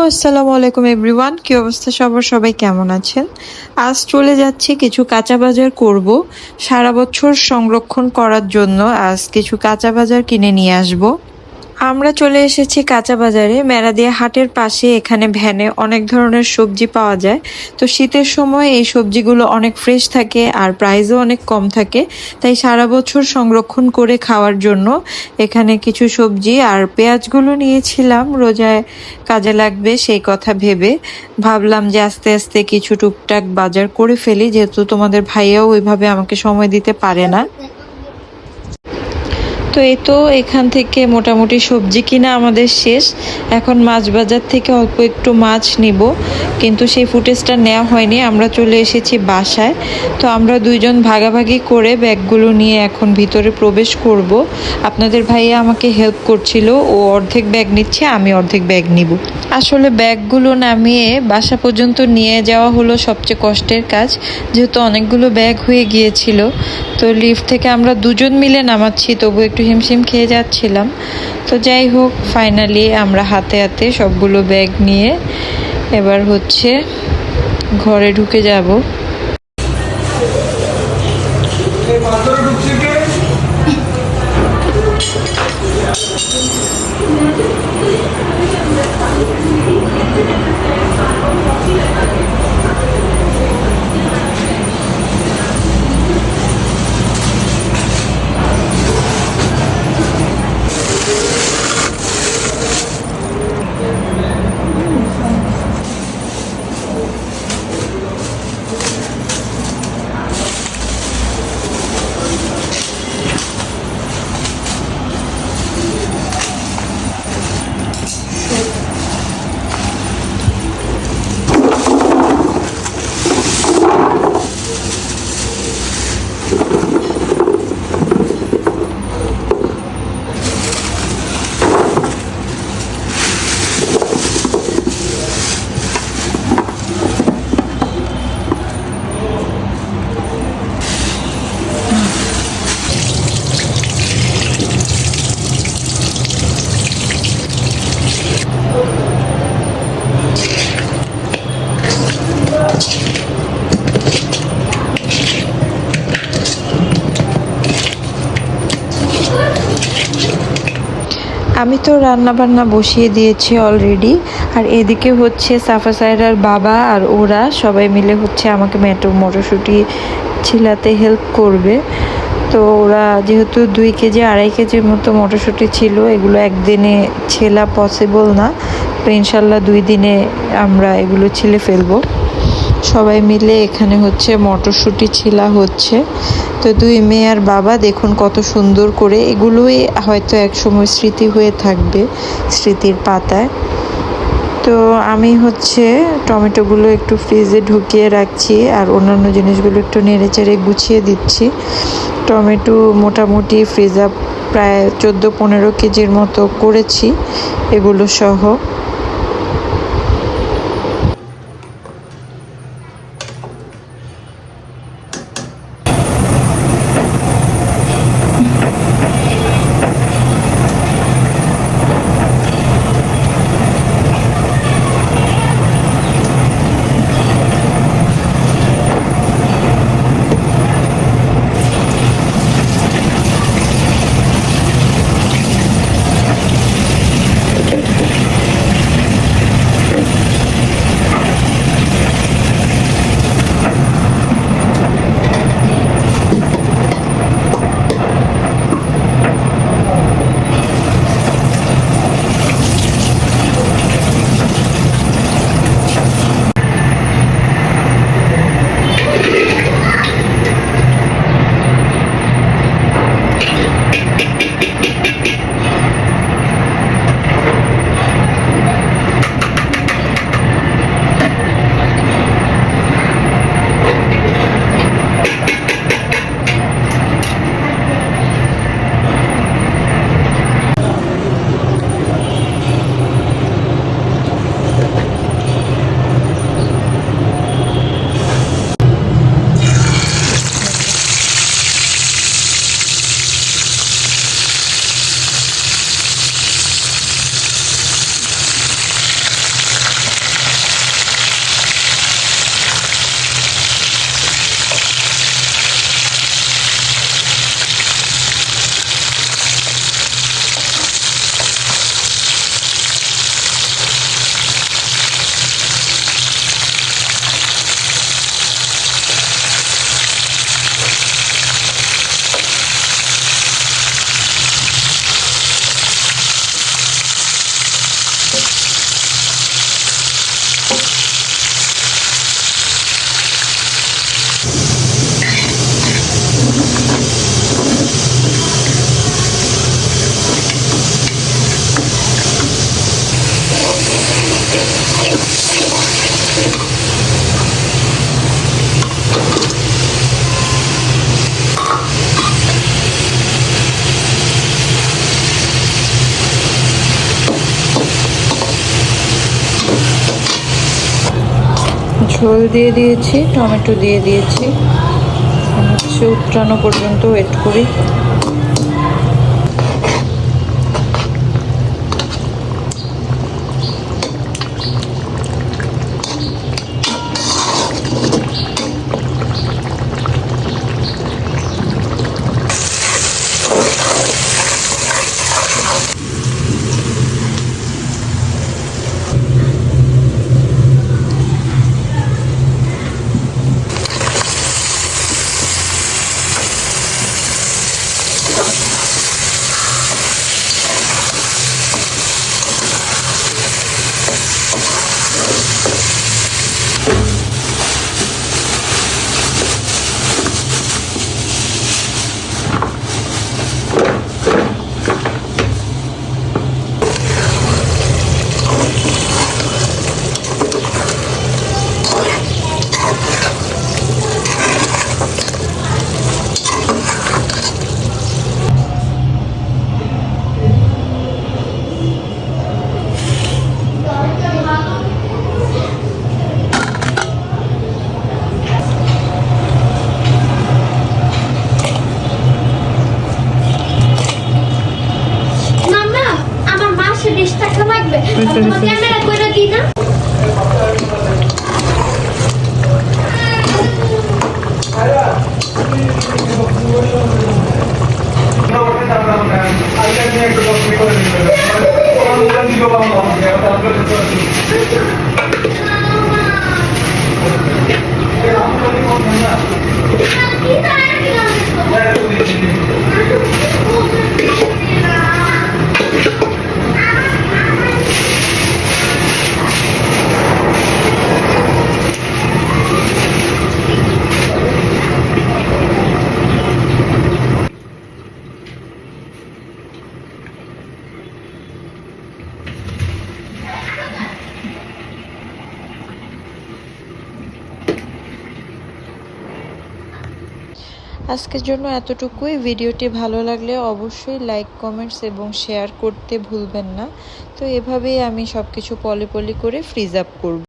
আসসালামু আলাইকুম এভরিওয়ান, কি অবস্থা সবার? সবাই কেমন আছেন? আজ চলে যাচ্ছি কিছু কাঁচা বাজার করব। সারা বছর সংরক্ষণ করার জন্য আজ কিছু কাঁচা বাজার কিনে নিয়ে আসব। আমরা চলে এসেছি কাঁচা বাজারে, মেরাদিয়া হাটের পাশে। এখানে ভ্যানে অনেক ধরনের সবজি পাওয়া যায়। তো শীতের সময় এই সবজিগুলো অনেক ফ্রেশ থাকে আর প্রাইসও অনেক কম থাকে, তাই সারা বছর সংরক্ষণ করে খাওয়ার জন্য এখানে কিছু সবজি আর পেঁয়াজগুলো নিয়েছিলাম। রোজায় কাজে লাগবে সেই কথা ভেবে ভাবলাম যে আস্তে আস্তে কিছু টুকটাক বাজার করে ফেলি, যেহেতু তোমাদের ভাইয়াও ওইভাবে আমাকে সময় দিতে পারে না। তো এই তো এখান থেকে মোটামুটি সবজি কিনা আমাদের শেষ। এখন মাছ বাজার থেকে অল্প একটু মাছ নিব, কিন্তু সেই ফুটেজটা নেওয়া হয়নি। আমরা চলে এসেছি বাসায়। তো আমরা দুইজন ভাগাভাগি করে ব্যাগগুলো নিয়ে এখন ভিতরে প্রবেশ করব। আপনাদের ভাইয়া আমাকে হেল্প করছিল, ও অর্ধেক ব্যাগ নিচ্ছে, আমি অর্ধেক ব্যাগ নিব। আসলে ব্যাগগুলো নামিয়ে বাসা পর্যন্ত নিয়ে যাওয়া হলো সবচেয়ে কষ্টের কাজ, যেহেতু অনেকগুলো ব্যাগ হয়ে গিয়েছিল। তো লিফট থেকে আমরা দুজন মিলে নামাচ্ছি, তবু একটু হিমশিম খেয়ে যাচ্ছিলাম। তো যাই হোক, ফাইনালি আমরা হাতে হাতে সবগুলো ব্যাগ নিয়ে এবার হচ্ছে ঘরে ঢুকে যাব। আমি তো রান্না বান্না বসিয়ে দিয়েছি অলরেডি, আর এদিকে হচ্ছে সাফা সায়রার বাবা আর ওরা সবাই মিলে হচ্ছে আমাকে মটরশুঁটি ছিলাতে হেল্প করবে। তো ওরা যেহেতু 2 কেজি 2.5 কেজির মতো মটরশুঁটি ছিল, এগুলো একদিনে ছেলা পসিবল না। তো ইনশাল্লাহ 2 দিনে আমরা এগুলো ছিলে ফেলবো। সবাই মিলে এখানে হচ্ছে মটরশুঁটি ছিলা হচ্ছে। তো 2 মেয়ে আর বাবা দেখুন কত সুন্দর করে, এগুলোই হয়তো একসময় স্মৃতি হয়ে থাকবে স্মৃতির পাতায়। তো আমি হচ্ছে টমেটোগুলো একটু ফ্রিজে ঢুকিয়ে রাখছি আর অন্যান্য জিনিসগুলো একটু নেড়ে চেড়ে গুছিয়ে দিচ্ছি। টমেটো মোটামুটি ফ্রিজে প্রায় 14-15 কেজির মতো করেছি এগুলো সহ। ঝোল দিয়ে দিয়েছি, টমেটো দিয়ে দিয়েছি, হচ্ছে উত্রানো পর্যন্ত ওয়েট করি। ক্যামেরা করে দিই না। আজকের জন্য এতটুকুই। ভিডিওটি ভালো লাগলে অবশ্যই লাইক, কমেন্টস এবং শেয়ার করতে ভুলবেন না। তো এভাবেই আমি সব কিছু পলি পলি করে ফ্রিজ আপ করব।